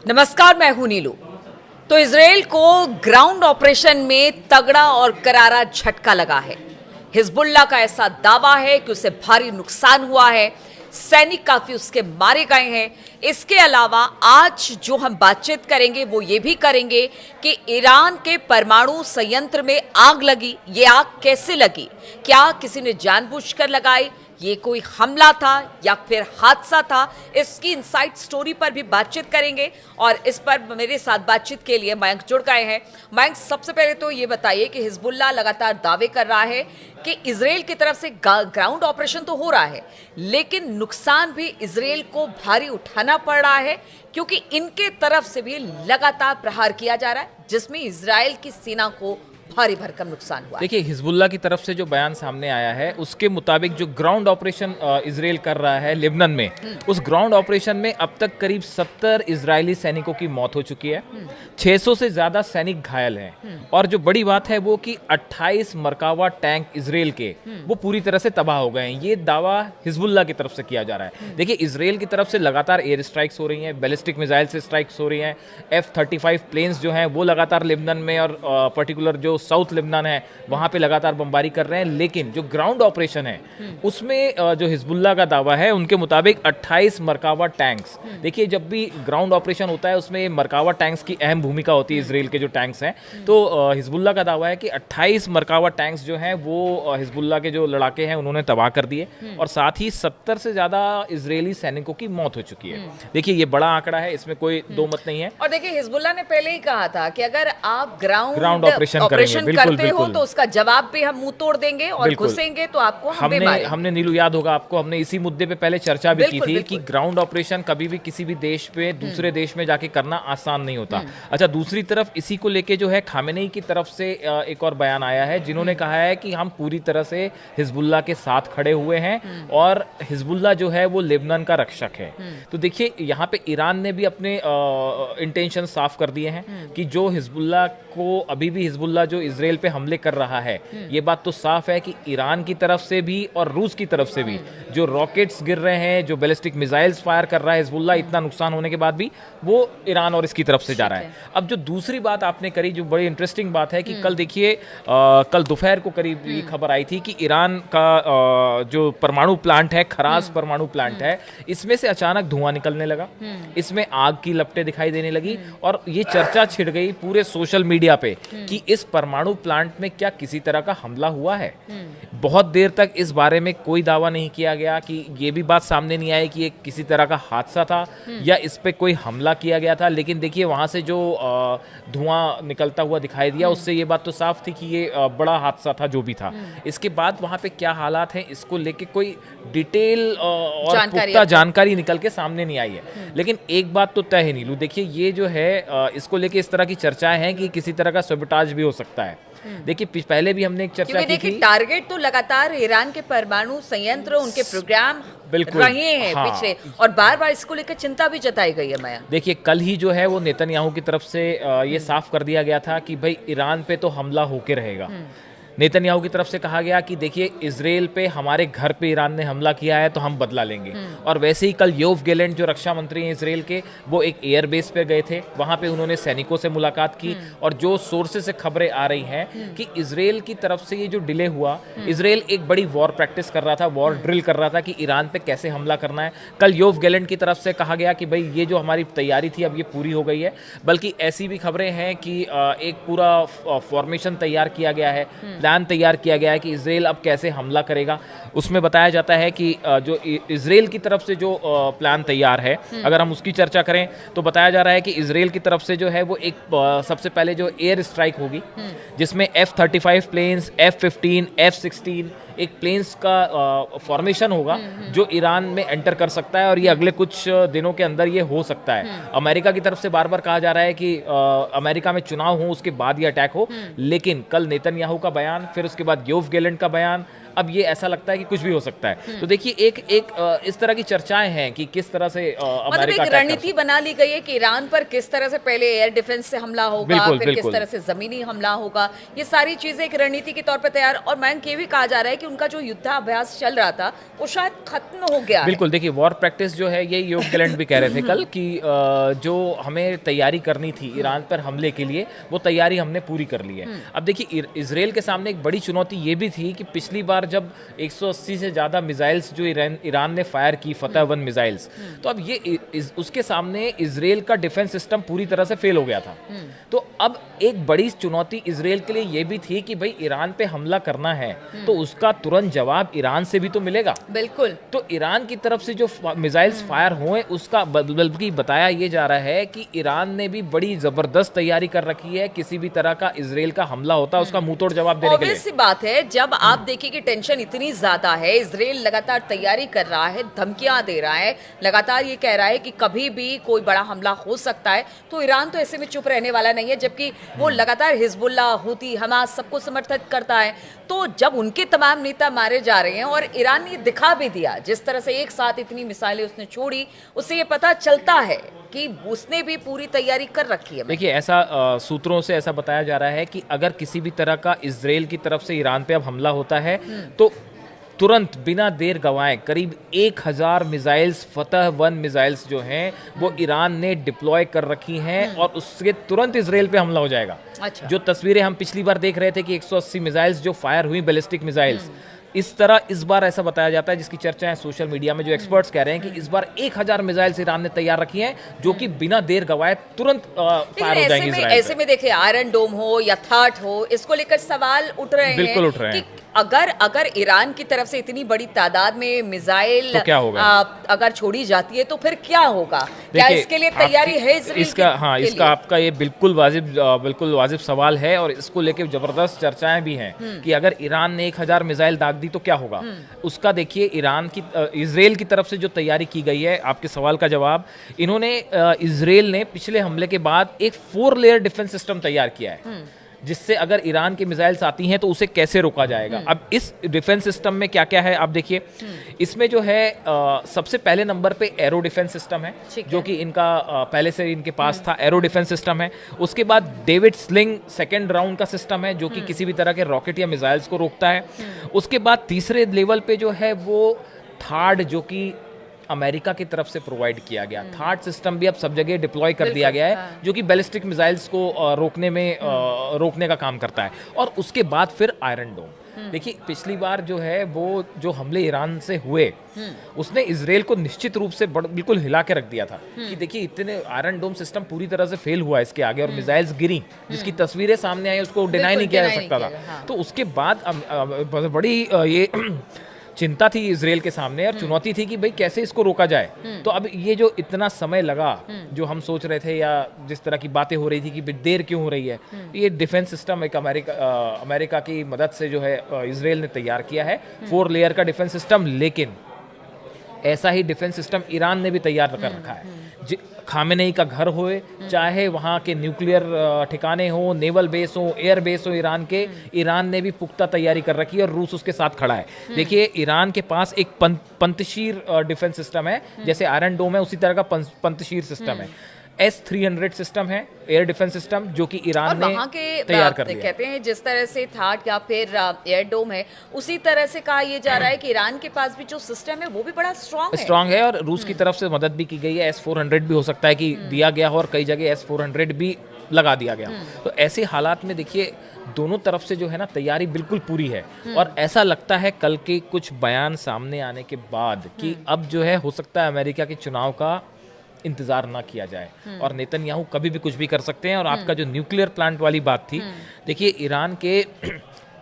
नमस्कार, मैं हूं नीलू। तो इजराइल को ग्राउंड ऑपरेशन में तगड़ा और करारा झटका लगा है। हिजबुल्लाह का ऐसा दावा है कि उसे भारी नुकसान हुआ है, सैनिक काफी उसके मारे गए हैं। इसके अलावा आज जो हम बातचीत करेंगे वो ये भी करेंगे कि ईरान के परमाणु संयंत्र में आग लगी। ये आग कैसे लगी? क्या किसी ने जानबूझकर लगाई? ये कोई हमला था या फिर हादसा था? इसकी इनसाइड स्टोरी पर भी बातचीत करेंगे और इस पर मेरे साथ बातचीत के लिए मयंक जुड़ गए हैं। मयंक, सबसे पहले तो ये बताइए कि हिजबुल्लाह लगातार दावे कर रहा है कि इजराइल की तरफ से ग्राउंड ऑपरेशन तो हो रहा है, लेकिन नुकसान भी इजराइल को भारी उठाना पड़ रहा है, क्योंकि इनके तरफ से भी लगातार प्रहार किया जा रहा है, जिसमें इजराइल की सेना को भारी भरकम नुकसान हुआ। देखिए, हिजबुल्लाह की तरफ से जो बयान सामने आया है उसके मुताबिक जो ग्राउंड ऑपरेशन इजराइल कर रहा है लेबनान में, उस ग्राउंड ऑपरेशन में अब तक करीब 70 इजरायली सैनिकों की मौत हो चुकी है। 600 से ज्यादा सैनिक घायल हैं और जो बड़ी बात है वो कि 28 मरकावा टैंक इजराइल के वो पूरी तरह से तबाह हो गए हैं। ये दावा हिजबुल्लाह की तरफ से किया जा रहा है। देखिए, इजराइल की तरफ से लगातार एयर स्ट्राइक्स हो रही हैं, बैलिस्टिक मिसाइल से स्ट्राइक्स हो रही हैं। F-35 प्लेन्स जो हैं वो लगातार लेबनान में और पर्टिकुलर जो साउथ लेबनान है वहां पे लगातार बमबारी कर रहे हैं। लेकिन जो ग्राउंड ऑपरेशन है उसमें जो हिजबुल्लाह का दावा है उनके मुताबिक 28 मरकावा टैंक्स। देखिए, जब भी ग्राउंड ऑपरेशन होता है उसमें मरकावा टैंक्स की अहम भूमिका होती है, इजराइल के जो टैंक्स हैं। तो हिजबुल्लाह का दावा है कि 28 मरकावा टैंक्स जो हैं वो हिजबुल्लाह के जो लड़ाके हैं उन्होंने तबाह कर दिए और साथ ही 70 से ज्यादा इजरायली सैनिकों की मौत हो चुकी है। देखिए, ये बड़ा आंकड़ा है, इसमें कोई दो मत नहीं है। और देखिए, हिजबुल्लाह ने पहले ही कहा था कि अगर आप ग्राउंड ऑपरेशन करते हो तो उसका जवाब भी हम मुंह तोड़ देंगे और घुसेंगे तो आपको हमने नीलू, याद होगा आपको, हमने इसी मुद्दे पे पहले चर्चा भी की थी कि ग्राउंड ऑपरेशन कभी भी किसी भी देश पे दूसरे देश में जाके करना आसान नहीं होता। अच्छा, दूसरी तरफ इसी को लेके जो है खामेनेई की तरफ से एक और बयान आया है, जिन्होंने कहा है कि हम पूरी तरह से हिजबुल्लाह के साथ खड़े हुए हैं और हिजबुल्लाह जो है वो लेबनान का रक्षक है। तो देखिए, यहाँ पे ईरान ने भी अपने इंटेंशन साफ कर दिए हैं कि जो हिजबुल्लाह को अभी भी हिजबुल्लाह जो इजराइल पे हमले कर रहा है, ये बात तो साफ है कि ईरान की तरफ से भी और रूस की तरफ से भी जो रॉकेट्स गिर रहे हैं, जो बैलिस्टिक मिसाइल्स फायर कर रहा है हिजबुल्लाह, इतना नुकसान होने के बाद भी वो ईरान और इसकी तरफ से जा रहा है। अब जो दूसरी बात आपने करी, जो बड़ी इंटरेस्टिंग बात है कि कल देखिए, कल दोपहर को करीब ये खबर आई थी कि ईरान का जो परमाणु प्लांट है, खराज परमाणु प्लांट है, इसमें से अचानक धुआं निकलने लगा, इसमें आग की लपटें दिखाई देने लगी और ये चर्चा छिड़ गई पूरे सोशल मीडिया पे कि इस परमाणु प्लांट में क्या किसी तरह का हमला हुआ है। बहुत देर तक इस बारे में कोई दावा नहीं किया गया, कि ये भी बात सामने नहीं आई कि ये किसी तरह का हादसा था या इस पे कोई हमला किया गया था। लेकिन देखिए, वहां से जो धुआं निकलता हुआ दिखाई दिया, उससे ये बात तो साफ थी कि ये बड़ा हादसा था जो भी था। इसके बाद वहां पे क्या हालात हैं, इसको लेके कोई डिटेल और पुख्ता जानकारी निकल के सामने नहीं आई है। लेकिन एक बात तो तय है नीलू, देखिए, ये जो है इसको लेके इस तरह की चर्चाएं हैं कि किसी तरह का सैबोटाज भी हो सकता है। देखिए, पहले भी हमने एक चर्चा की थी, टारगेट तो लगातार ईरान के परमाणु संयंत्र, उनके प्रोग्राम रहे हैं पिछले, और बार बार इसको लेकर चिंता भी जताई गई है। माया, देखिए, कल ही जो है वो नेतन्याहू की तरफ से ये साफ कर दिया गया था कि भाई ईरान पे तो हमला होके रहेगा। नेतन्याहू की तरफ से कहा गया कि देखिए, इजराइल पे, हमारे घर पे ईरान ने हमला किया है तो हम बदला लेंगे। और वैसे ही कल योव गैलेंट जो रक्षा मंत्री हैं इजराइल के, वो एक एयर बेस पे गए थे, वहां पे उन्होंने सैनिकों से मुलाकात की और जो सोर्सेस से खबरें आ रही हैं कि इजराइल की तरफ से ये जो डिले हुआ, इजराइल एक बड़ी वॉर प्रैक्टिस कर रहा था, वॉर ड्रिल कर रहा था कि ईरान पे कैसे हमला करना है। कल योव गैलेंट की तरफ से कहा गया कि भाई ये जो हमारी तैयारी थी अब ये पूरी हो गई है। बल्कि ऐसी भी खबरें हैं कि एक पूरा फॉर्मेशन तैयार किया गया है, प्लान तैयार किया गया है कि इजराइल अब कैसे हमला करेगा। उसमें बताया जाता है कि जो इजराइल की तरफ से जो प्लान तैयार है, अगर हम उसकी चर्चा करें तो बताया जा रहा है कि इजराइल की तरफ से जो है वो एक सबसे पहले जो एयर स्ट्राइक होगी, जिसमें F-35 प्लेन्स, F-15, F-16 एक प्लेन्स का फॉर्मेशन होगा जो ईरान में एंटर कर सकता है और ये अगले कुछ दिनों के अंदर ये हो सकता है। अमेरिका की तरफ से बार बार कहा जा रहा है कि अमेरिका में चुनाव हो उसके बाद ये अटैक हो, लेकिन कल नेतन्याहू का बयान, फिर उसके बाद योव गैलेंट का बयान, अब ये ऐसा लगता है कि कुछ भी हो सकता है। तो देखिए एक इस तरह की चर्चाएं हैं कि किस तरह से मतलब अमेरिका एक रणनीति बना ली गई है कि ईरान पर किस तरह से पहले एयर डिफेंस से हमला होगा, बिल्कुल, फिर बिल्कुल। किस तरह से जमीनी हमला होगा, ये सारी चीजें एक रणनीति के तौर पर तैयार। और मयंक ये भी कहा जा रहा है कि उनका जो युद्धाभ्यास चल रहा था वो शायद खत्म हो गया है। बिल्कुल, देखिए वॉर प्रैक्टिस जो है ये योग गैलेंट भी कह रहे थे कल कि जो हमें तैयारी करनी थी ईरान पर हमले के लिए वो तैयारी हमने पूरी कर ली है। अब देखिए इसराइल के सामने एक बड़ी चुनौती ये भी थी कि पिछली बार जब 180 से ज़्यादा मिसाइल्स जो ईरान ने फायर की, फतह 1 मिसाइल्स, तो अब ये उसके सामने इसराइल का डिफेंस सिस्टम पूरी तरह से फेल हो गया था। तो अब एक बड़ी चुनौती इसराइल के लिए ये भी थी कि भाई ईरान पे हमला करना है तो उसका तुरंत जवाब ईरान से भी तो मिलेगा। बिल्कुल। तो ईरान की तरफ से जो मिसाइल्स फायर हुए उसका बल्कि बताया ये जा रहा है कि ईरान ने भी बड़ी जबरदस्त तैयारी कर रखी है, किसी भी तरह का इसराइल का हमला होता है उसका मुंह तोड़ जवाब देने के लिए। ऑब्वियस सी बात है, जब आप देखिए कि टेंशन इतनी ज्यादा है, इसराइल लगातार तैयारी कर रहा है, धमकियां दे रहा है, लगातार ये कह रहा है कि कभी भी कोई बड़ा हमला हो सकता है, तो ईरान तो ऐसे में चुप रहने वाला नहीं है। जबकि वो लगातार हिजबुल्लाह, हूती, हमास सबको समर्थन करता है। तो जब उनके तमाम नेता मारे जा रहे हैं और ईरान ने दिखा भी दिया, जिस तरह से एक साथ इतनी मिसाइलें उसने छोड़ी, उससे ये पता चलता है कि उसने भी पूरी तैयारी कर रखी है। देखिए ऐसा सूत्रों से ऐसा बताया जा रहा है कि अगर किसी भी तरह का इसराइल की तरफ से ईरान पे अब हमला होता है तो तुरंत बिना देर गंवाए करीब 1000 मिसाइल्स, फतह 1 मिसाइल्स जो हैं वो ईरान ने डिप्लॉय कर रखी हैं और उसके तुरंत इसराइल पे हमला हो जाएगा। अच्छा। जो तस्वीरें हम पिछली बार देख रहे थे कि 180 मिसाइल्स जो फायर हुई, बैलिस्टिक मिसाइल्स, इस तरह इस बार ऐसा बताया जाता है, जिसकी चर्चा है सोशल मीडिया में, जो एक्सपर्ट्स कह रहे हैं कि इस बार 1000 मिसाइल्स ईरान ने तैयार रखी हैं जो कि बिना देर गवाए तुरंत फायर हो जाएंगी इसराइल पे। ऐसे में देखिए आयरन डोम हो या थाट हो, इसको लेकर सवाल उठ रहे हैं। बिल्कुल उठ रहे हैं कि अगर ईरान की तरफ से इतनी बड़ी तादाद में मिसाइल तो क्या होगा? अगर छोड़ी जाती है तो फिर क्या होगा? क्या इसके लिए तैयारी है इसराइल इसका इसका आपका ये बिल्कुल वाजिब सवाल है और इसको लेके जबरदस्त चर्चाएं भी हैं कि अगर ईरान ने 1000 मिसाइल दाग दी तो क्या होगा। उसका देखिए इसराइल की तरफ से जो तैयारी की गई है, आपके सवाल का जवाब, इन्होंने इसराइल ने पिछले हमले के बाद एक 4 लेयर डिफेंस सिस्टम तैयार किया है, जिससे अगर ईरान की मिसाइल्स आती हैं तो उसे कैसे रोका जाएगा। अब इस डिफेंस सिस्टम में क्या क्या है आप देखिए, इसमें जो है सबसे पहले नंबर पे एरो डिफेंस सिस्टम है जो कि इनका पहले से इनके पास था, एरो डिफेंस सिस्टम है। उसके बाद डेविड स्लिंग सेकेंड राउंड का सिस्टम है जो कि किसी भी तरह के रॉकेट या मिसाइल्स को रोकता है। उसके बाद तीसरे लेवल पे जो है वो थार्ड, जो कि अमेरिका की तरफ से प्रोवाइड किया गया थार्ड सिस्टम भी अब सब जगह डिप्लॉय कर दिया गया है, जो कि बैलिस्टिक मिसाइल्स को रोकने का काम करता है। और उसके बाद फिर आयरन डोम। देखिए पिछली बार जो है वो जो हमले ईरान से हुए उसने इसराइल को निश्चित रूप से बिल्कुल हिला के रख दिया था कि देखिए इतने आयरन डोम सिस्टम पूरी तरह से फेल हुआ इसके आगे और मिसाइल्स गिरी, जिसकी तस्वीरें सामने आई, उसको डिनाई नहीं किया जा सकता था। तो उसके बाद बड़ी ये चिंता थी इसराइल के सामने और चुनौती थी कि भाई कैसे इसको रोका जाए। तो अब ये जो इतना समय लगा, जो हम सोच रहे थे या जिस तरह की बातें हो रही थी कि देर क्यों हो रही है, ये डिफेंस सिस्टम एक अमेरिका की मदद से जो है इसराइल ने तैयार किया है, 4 लेयर का डिफेंस सिस्टम। लेकिन ऐसा ही डिफेंस सिस्टम ईरान ने भी तैयार कर रखा है। खामेनेई का घर होए, चाहे वहाँ के न्यूक्लियर ठिकाने हो, नेवल बेस हो, एयर बेस हो ईरान के, ईरान ने भी पुख्ता तैयारी कर रखी है और रूस उसके साथ खड़ा है। देखिए ईरान के पास एक पंतशीर डिफेंस सिस्टम है, जैसे आयरन डोम है उसी तरह का पंतशीर सिस्टम है। S-300 सिस्टम है, एयर डिफेंस सिस्टम, जो कि ईरान ने तैयार कर दिया। कहते हैं जिस तरह से थाट या फिर एयर डोम है, उसी तरह से कहा यह जा रहा है कि ईरान के पास भी जो सिस्टम है वो भी बड़ा स्ट्रांग है और रूस की तरफ से मदद भी की गई है। S-400 भी हो सकता है कि दिया गया हो और कई जगह S-400 भी लगा दिया गया। तो ऐसे हालात में देखिए दोनों तरफ से जो है ना तैयारी बिल्कुल पूरी है। और ऐसा लगता है कल के कुछ बयान सामने आने के बाद कि अब जो है हो सकता है अमेरिका के चुनाव का इंतजार ना किया जाए और नेतन्याहू कभी भी कुछ भी कर सकते हैं। और आपका जो न्यूक्लियर प्लांट वाली बात थी, देखिए ईरान के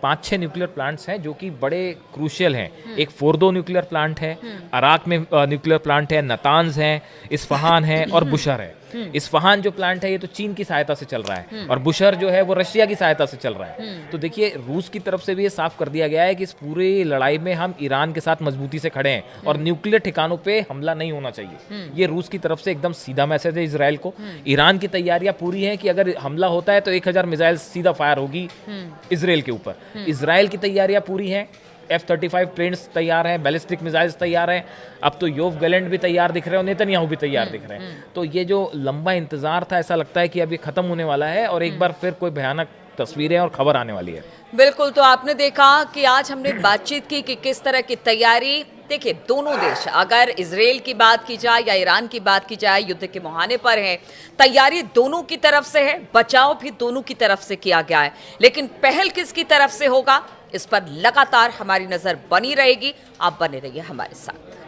5-6 न्यूक्लियर प्लांट्स हैं जो कि बड़े क्रूशियल हैं। एक फोर्दो न्यूक्लियर प्लांट है, अराक में न्यूक्लियर प्लांट है, नतांज है, इस्फहान है और बुशर है। इस्फहान जो प्लांट है ये तो चीन की सहायता से चल रहा है और बुशर जो है वो रशिया की सहायता से चल रहा है। तो देखिए रूस की तरफ से भी ये साफ कर दिया गया है कि इस पूरी लड़ाई में हम ईरान के साथ मजबूती से खड़े हैं और न्यूक्लियर ठिकानों पे हमला नहीं होना चाहिए। ये रूस की तरफ से एकदम सीधा मैसेज है इजराइल को। ईरान की तैयारियां पूरी हैं कि अगर हमला होता है तो 1000 मिसाइल सीधा फायर होगी इजराइल के ऊपर। इजराइल की तैयारियां पूरी हैं F-35 प्लेन्स तैयार हैं, बैलिस्टिक मिसाइल्स तैयार हैं, अब तो योव गैलेंट भी तैयार दिख रहे हैं और नेतन्याहू भी तैयार दिख रहे हैं। तो ये जो लंबा इंतजार था, ऐसा लगता है कि अब ये खत्म होने वाला है और एक बार फिर कोई भयानक तस्वीरें और खबर आने वाली है। बिल्कुल, तो आपने देखा कि आज हमने बातचीत की कि किस तरह की तैयारी, देखिए दोनों देश, अगर इजराइल की बात की जाए या ईरान की बात की जाए, युद्ध के मुहाने पर है, तैयारी दोनों की तरफ से है, बचाव भी दोनों की तरफ से किया गया है, लेकिन पहल किसकी तरफ से होगा, इस पर लगातार हमारी नजर बनी रहेगी। आप बने रहिए हमारे साथ।